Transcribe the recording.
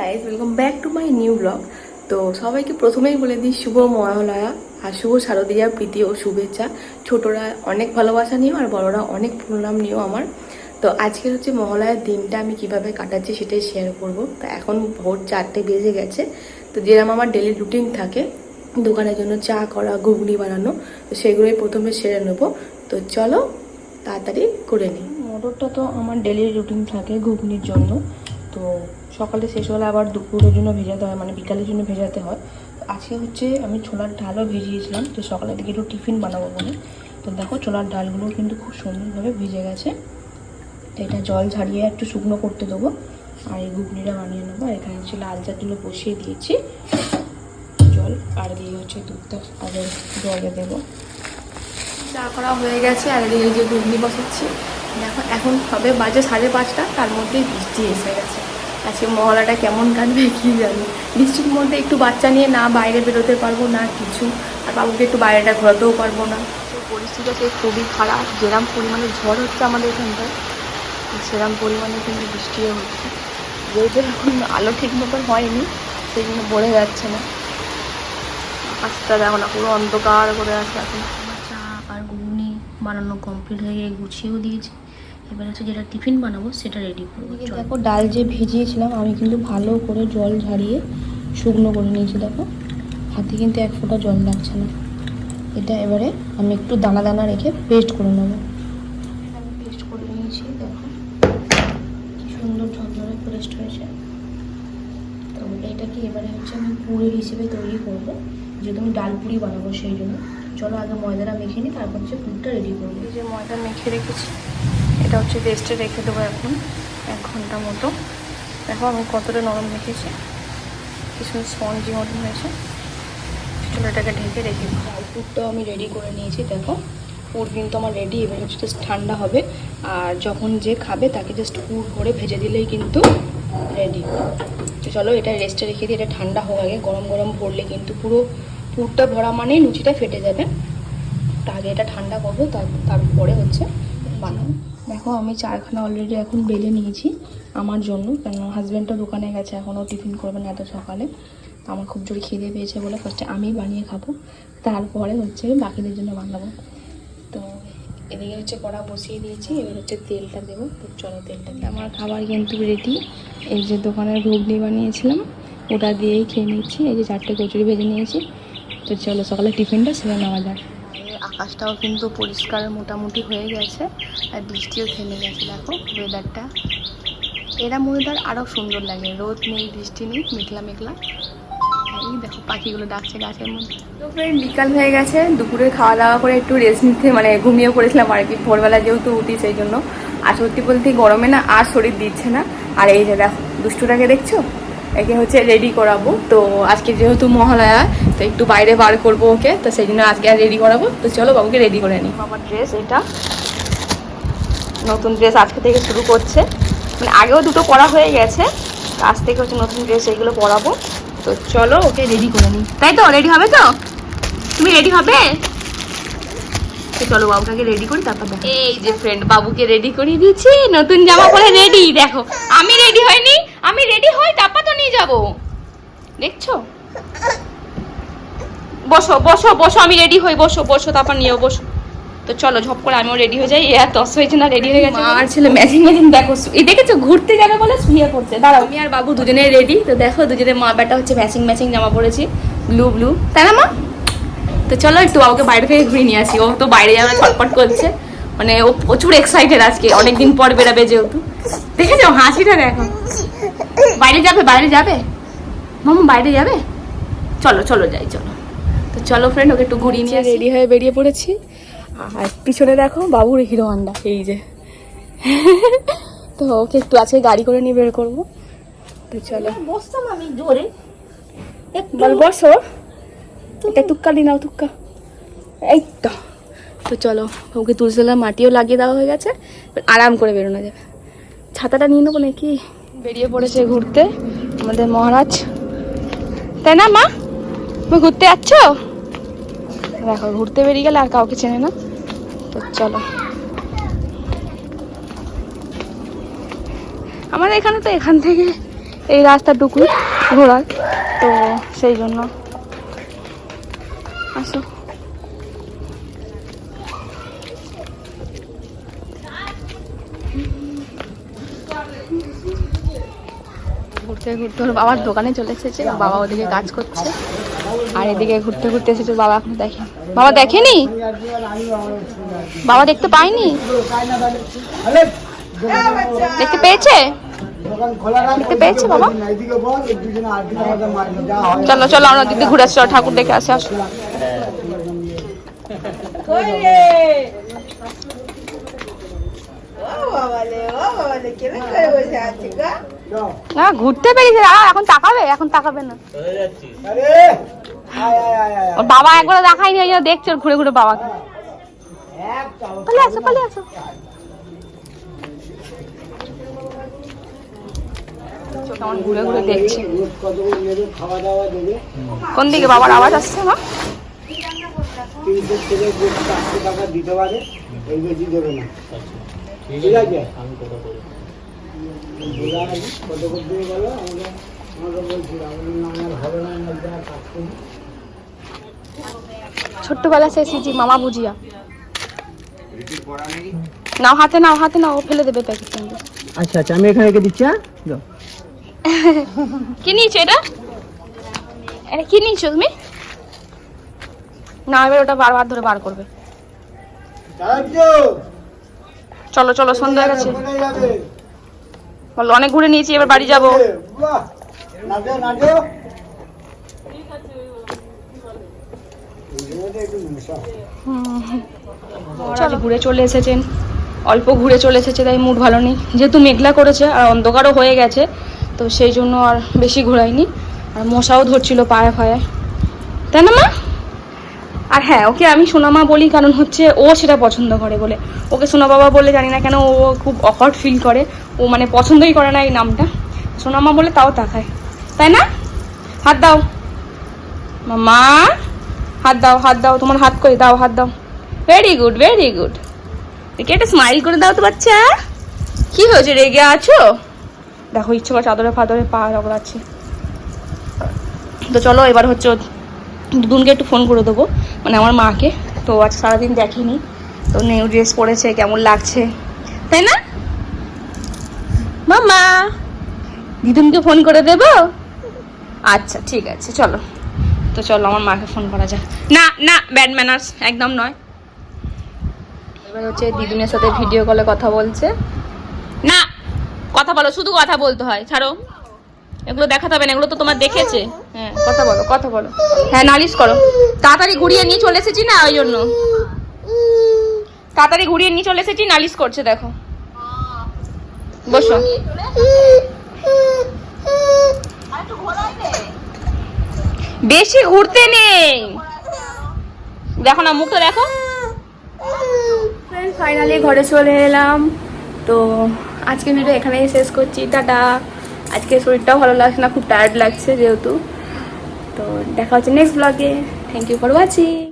Guys, welcome back to my new blog. তো সবাইকে প্রথমেই বলে দিই শুভ মহালয়া আর শুভ শারদীয়া প্রীতি ও শুভেচ্ছা। ছোটরা অনেক ভালোবাসা নিও আর বড়রা অনেক প্রণাম নিও আমার। তো আজকের হচ্ছে মহালয়ার দিনটা আমি কিভাবে কাটাচ্ছি সেটাই শেয়ার করব। তো এখন ভোর 4টে বেজে গেছে। তো যেরকম আমার ডেলি রুটিন থাকে দোকানের জন্য চা করা, ঘুগনি বানানো, তো সেগুলোই প্রথমে সেরে নেবো। তো চলো তাড়াতাড়ি করে নিই। মোটরটা তো আমার ডেলি রুটিন থাকে ঘুগনির জন্য। তো সকালে শেষ হলে আবার দুপুরের জন্য ভেজাতে হয়, মানে বিকালের জন্য ভেজাতে হয়। তো আজকে হচ্ছে আমি ছোলার ডালও ভিজিয়েছিলাম, তো সকালের দিকে একটু টিফিন বানাবো বলে। তো দেখো ছোলার ডালগুলো কিন্তু খুব সুন্দরভাবে ভিজে গেছে। তো এটা জল ঝারিয়ে একটু শুকনো করতে দেবো আর এই ঘুগনিটা বানিয়ে নেবো। আর এখানে হচ্ছে লাল চাটগুলো বসিয়ে দিয়েছি, জল আর দিয়ে হচ্ছে দুধটা আগে জলে দেবো। চা করা হয়ে গেছে আর এই যে ঘুগনি বসাচ্ছি। দেখো এখন হবে বাজে 5:30, তার মধ্যেই বৃষ্টি এসে গেছে। আজকে মহলাটা কেমন কাটবে কী জানি। বৃষ্টির মধ্যে একটু বাচ্চা নিয়ে না বাইরে বেরোতে পারবো না কিছু, আর বাবুকে একটু বাইরেটা ঘোরাতেও পারবো না। তো পরিস্থিতি আছে খুবই খারাপ। যেরকম পরিমাণে ঝড় হচ্ছে আমাদের এখানটায়, সেরকম পরিমাণে কিন্তু বৃষ্টিও হচ্ছে। যেহেতু এখন আলো ঠিক মতন হয়নি সেই জন্য বোঝা যাচ্ছে না। আকাশটা দেখো না, পুরো অন্ধকার করে আছে এখন। চা আর ঘুগনি বানানো কমপ্লিট হয়ে গিয়ে গুছিয়েও দিয়েছি। এবার হচ্ছে যেটা টিফিন বানাবো সেটা রেডি করবো। দেখো ডাল যে ভিজিয়েছিলাম আমি কিন্তু ভালো করে জল ঝারিয়ে শুকনো করে নিয়েছি। দেখো হাতে কিন্তু এক ফোঁটা জল লাগছে না। এটা এবারে আমি একটু দানা দানা রেখে পেস্ট করে নেবো। আমি পেস্ট করে নিয়েছি, দেখো কি সুন্দর ঝরঝরে পেস্ট হয়েছে। তো এটাকে এবারে হচ্ছে আমি পুরের হিসেবে তৈরি করবো, যেহেতু আমি ডাল পুরি বানাবো সেই জন্য। চলো আগে ময়দাটা মেখে নিই, তারপর হচ্ছে পুরটা রেডি করবো। এই যে ময়দা মেখে রেখেছি, এটা হচ্ছে রেস্টে রেখে দেবো এখন 1 ঘন্টা মতো। দেখো আমি কতটা নরম রেখেছি, কিছু স্পঞ্জি মতন হয়েছে। চলো এটাকে ঢেকে রেখে দিই। ডাল পুরটাও আমি রেডি করে নিয়েছি। দেখো পুর কিন্তু আমার রেডি। এবার হচ্ছে জাস্ট ঠান্ডা হবে, আর যখন যে খাবে তাকে জাস্ট পুর করে ভেজে দিলেই কিন্তু রেডি। তো চলো এটা রেস্টে রেখে দিই, এটা ঠান্ডা হওয়ার আগে। গরম গরম ভরলে কিন্তু পুরো পুরটা ভরা মানেই লুচিটা ফেটে যাবে। তা আগে এটা ঠান্ডা করবো, তারপরে হচ্ছে বানাবো। দেখো আমি 4খানা অলরেডি এখন বেলে নিয়েছি আমার জন্য, কারণ হাজব্যান্ডটা দোকানে গেছে, এখনও টিফিন করবে না এত সকালে। আমার খুব জোরে খিদে পেয়েছে বলে ফার্স্টে আমি বানিয়ে খাবো, তারপরে হচ্ছে বাকিদের জন্য বানাবো। তো এদিকে হচ্ছে কড়া বসিয়ে দিয়েছি, এবার হচ্ছে তেলটা দেবো। তো চলো তেলটা দিয়ে আমার খাবার কিন্তু রেডি। এই যে দোকানের ঘুগনি বানিয়েছিলাম ওটা দিয়েই খেয়ে নিচ্ছি। এই যে 4টে কচুরি ভেজে নিয়েছি। তো চলো সকালে টিফিনটা সেরে নেওয়া যায়। আকাশটাও কিন্তু পরিষ্কার মোটামুটি হয়ে গেছে আর বৃষ্টিও থেমে গেছে। দেখো ওয়েদারটা, এরা ওয়েদার আরও সুন্দর লাগে। রোদ নেই, বৃষ্টি নেই, মেঘলা মেঘলা। এই দেখো পাখিগুলো ডাকছে গাছের মধ্যে। তো ফ্রেন্ড বিকাল হয়ে গেছে, দুপুরে খাওয়া দাওয়া করে একটু রেস্ট নিতে মানে ঘুমিয়ে পড়েছিলাম আর কি। ভোরবেলা যেহেতু উঠি সেই জন্য। আর সত্যি বলতে গরমে না আর শরীর দিচ্ছে না। আর এই যে দেখো দুষ্টুটাকে দেখছো, একে হচ্ছে রেডি করাবো। তো আজকে যেহেতু মহালয়া, তো একটু বাইরে বার করবো ওকে, তো সেই জন্য আজকে আর রেডি করাবো। তো চলো বাবুকে রেডি করে নিই। আমার ড্রেস এটা নতুন ড্রেস আজকে থেকে শুরু করছে, মানে আগেও দুটো পরা হয়ে গেছে, আজ থেকে হচ্ছে নতুন ড্রেস এইগুলো পরাবো। তো চলো ওকে রেডি করে নিই। তাই তো রেডি হবে তো? তুমি রেডি হবে? তো চলো বাবুটাকে রেডি করি, তারপর দেখো। এই যে ফ্রেন্ড বাবুকে রেডি করিয়ে দিচ্ছি, নতুন জামা পরে রেডি। দেখো আমি রেডি হয়নি, আমি রেডি হই তারপর তো নিয়ে যাবো। দেখছো, বসো বসো বসো, আমি রেডি হই, বসো বসো তারপর নিয়েও বসো। তো চলো ঝপ করে আমিও রেডি হয়ে যাই। এত তস হয়েছে না, রেডি হয়ে গেছে। আর ছেলে ম্যাচিং ম্যাচিং দেখো, এই দেখেছো ঘুরতে যাবে বলে শুয়ে পড়ছে। দাঁড়াও, আমি আর বাবু দুজনে রেডি। তো দেখো দুজনে মা বেটা হচ্ছে ম্যাচিং ম্যাচিং জামা পরেছি, ব্লু ব্লু, তাই না মা? তো চলো একটু বাবুকে বাইরে থেকে ঘুরিয়ে নিয়ে আসি। ও তো বাইরে যাবে ছটফট করছে, মানে ও প্রচুর এক্সাইটেড আজকে, অনেকদিন পর বেরাবে যেহেতু। দেখেছো হাসিটা দেখো। বাইরে যাবে, বাইরে যাবে মামু, বাইরে যাবে। চলো চলো যাই, চলো। তো চলো ফ্রেন্ড ওকে একটু ঘুরিয়ে নিয়ে রেডি হয়ে বেরিয়ে পড়েছি। আর পিছনে দেখো বাবুর হিরো হন্ডা, এই যে। তো ওকে একটু আজকে গাড়ি করে নিয়ে বের করবো। তো চলো বসতাম আমি জোরে বল বসো, এটা তুক্কা দি নাও, তুক্কা। এই তো। তো চলো ওকে তুলসিলাম, মাটিও লাগিয়ে দেওয়া হয়ে গেছে, আরাম করে বেরোনো যাবে। ছাতাটা নিয়ে নেবো নাকি? বেরিয়ে পড়েছে ঘুরতে আমাদের মহারাজ, তাই না মা? তুমি ঘুরতে যাচ্ছ? দেখো ঘুরতে বেরিয়ে গেলে আর কাউকে চেনে না। তো চলো, আমাদের এখানে তো এখান থেকে এই রাস্তাটুকু ঘোরার, তো সেই জন্য। আসো। ঘুরতে ঘুরতে ওর বাবার দোকানে চলে এসেছে, বাবা ওদিকে কাজ করছে, আর এদিকে ঘুরতে ঘুরতে এসেছে। বাবা এখন দেখে, বাবা দেখেনি, বাবা দেখতে পাইনি, দেখতে পেয়েছে, দেখতে পেয়েছে বাবা। চলো চলো আমরা দিদি ঘুরে আসছি, ঠাকুর দেখে আসে। আসো না, ঘুরতে পেরেছে, এখন তাকাবে, এখন তাকাবে না। ওর বাবা একবার দেখায়নি, ওই জন্য দেখছে ওর ঘুরে ঘুরে বাবাকে। পালিয়ে আসো, পালিয়ে আসো। কেমন ঘুরে ঘুরে দেখছে। কোন দিকে বাবার আওয়াজ আসছে? মা ছোট্টবেলা সে এসেছি মামা ভুজিয়া। নাও হাতে, নাও হাতে, নাও, ও ফেলে দেবে প্যাকেট। আচ্ছা আচ্ছা, আমি এখানে রেখে দিচ্ছি। কি নিয়েছো এটা? এটা কি নিয়েছো তুমি? না, এবার ওটা বারবার ধরে বার করবে। চলো চলো, সন্ধ্যা হয়ে গেছে। বলো অনেক ঘুরে নিয়েছি, এবার বাড়ি যাবো। চলো, ঘুরে চলে এসেছেন, অল্প ঘুরে চলে এসেছে, তাই মুড ভালো নেই। যেহেতু মেঘলা করেছে আর অন্ধকারও হয়ে গেছে, তো সেই জন্য আর বেশি ঘোরাইনি। আর মশাও ধরছিল পায়ে ফায়ে, তাই না মা? আর হ্যাঁ, ওকে আমি সোনামা বলি, কারণ হচ্ছে ও সেটা পছন্দ করে বলে। ওকে সোনা বাবা বলে জানি না কেন ও খুব অকওয়ার্ড ফিল করে, ও মানে পছন্দই করে না এই নামটা। সোনামা বলে তাও তাকায়, তাই না? হাত দাও মামা, হাত দাও, হাত দাও, তোমার হাত করে দাও, হাত দাও। Very good, very good. দেখে একটা স্মাইল করে দাও তো বাচ্চা। কি হয়েছে, রেগে আছো? দেখো ইচ্ছে করে চাদরে ফাদরে পা রগড়াচ্ছে। তো চলো এবার হচ্ছে দুদুনকে একটু ফোন করে দেবো, মানে আমার মাকে। তো আজ সারাদিন দেখেনি, তো নিউ ড্রেস পরেছে, কেমন লাগছে, তাই না মামা? দিদুনকে ফোন করে দেবো? আচ্ছা ঠিক আছে, চলো। তো চলো আমার মাকে ফোন করা যাক। না না, ব্যাড ম্যানার্স একদম নয়। এবার হচ্ছে দিদুনের সাথে ভিডিও কলে কথা বলছে। না, কথা বলো, শুধু কথা বলতে হয়, ছাড়ো, এগুলো দেখাতে হবে না, এগুলো তো তোমার দেখেছে। হ্যাঁ কথা বলো, কথা বলো। হ্যাঁ নালিশ করো। তাড়াতাড়ি ঘুরিয়ে নিয়ে চলে এসেছি না, ওই জন্য তাড়াতাড়ি ঘুরিয়ে নিয়ে চলে এসেছি, নালিশ করছে। দেখো, বসো। বেশি ঘুরতে নেই, দেখো না, মুখটা দেখো। ফাইনালি ঘরে চলে এলাম। তো আজকে ভিডিও এখানেই শেষ করছি, টাটা। আজকে শরীরটাও ভালো লাগছে না, খুব টায়ার্ড লাগছে যেহেতু। তো দেখা হচ্ছে নেক্সট ব্লগে। Thank you for watching.